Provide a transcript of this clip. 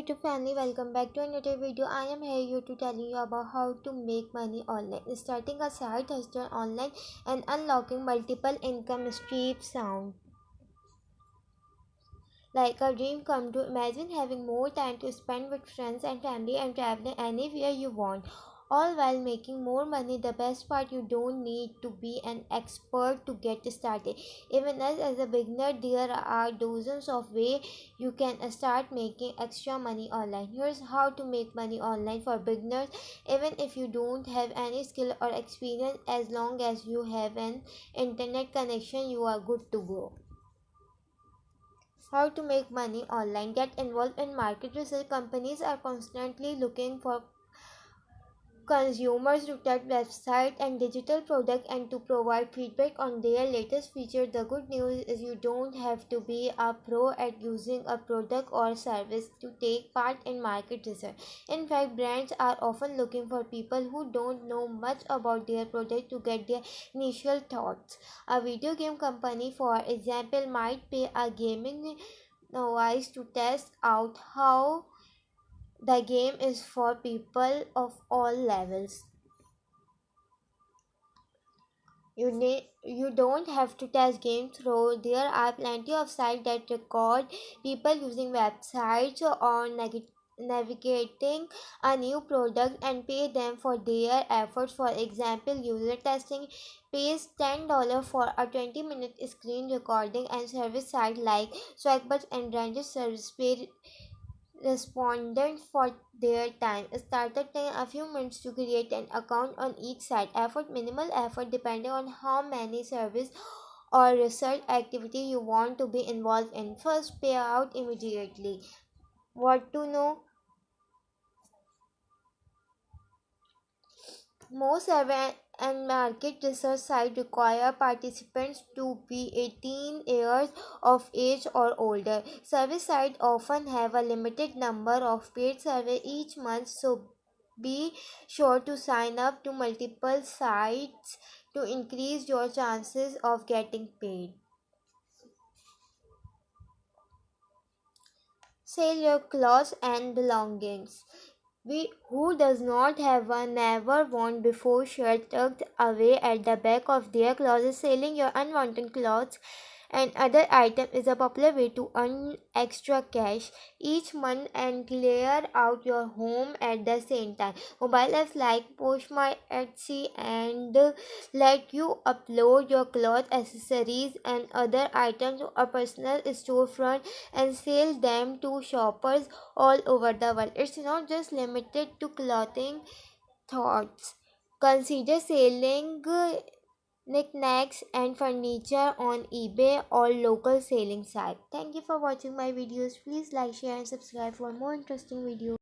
YouTube family, welcome back to another video. I am here to tell you about how to make money online, starting a side hustle online and unlocking multiple income streams. Sound like a dream come true. Imagine having more time to spend with friends and family and traveling anywhere you want, all while making more money. The best part, you don't need to be an expert to get started. Even as a beginner, there are dozens of ways you can start making extra money online. Here's how to make money online for beginners. Even if you don't have any skill or experience, as long as you have an internet connection, you are good to go. How to make money online. Get involved in market research. Companies are constantly looking for consumers to test website and digital product and to provide feedback on their latest feature. The good news is you don't have to be a pro at using a product or service to take part in market research. In fact, brands are often looking for people who don't know much about their product to get their initial thoughts. A video game company, for example, might pay a gaming novice to test out how the game is for people of all levels. You don't have to test games through. There are plenty of sites that record people using websites or navigating a new product and pay them for their efforts. For example, user testing pays $10 for a 20-minute screen recording, and service sites like Swagbus and Ranges service pay respondents for their time. Started take a few minutes to create an account on each site. Effort, minimal effort depending on how many service or research activity you want to be involved in. First, pay out immediately. What to know? Most survey and market research sites require participants to be 18 years of age or older. Service sites often have a limited number of paid surveys each month, so be sure to sign up to multiple sites to increase your chances of getting paid. Sell your clothes and belongings. Who does not have a never worn before shirt tucked away at the back of their closet? Selling your unwanted clothes and other items is a popular way to earn extra cash each month and clear out your home at the same time. Mobile apps like Postmy, Etsy, and let you upload your clothes, accessories, and other items to a personal storefront and sell them to shoppers all over the world. It's not just limited to clothing thoughts. Consider selling knickknacks and furniture on eBay or local selling site. Thank you for watching my videos. Please like, share and subscribe for more interesting videos.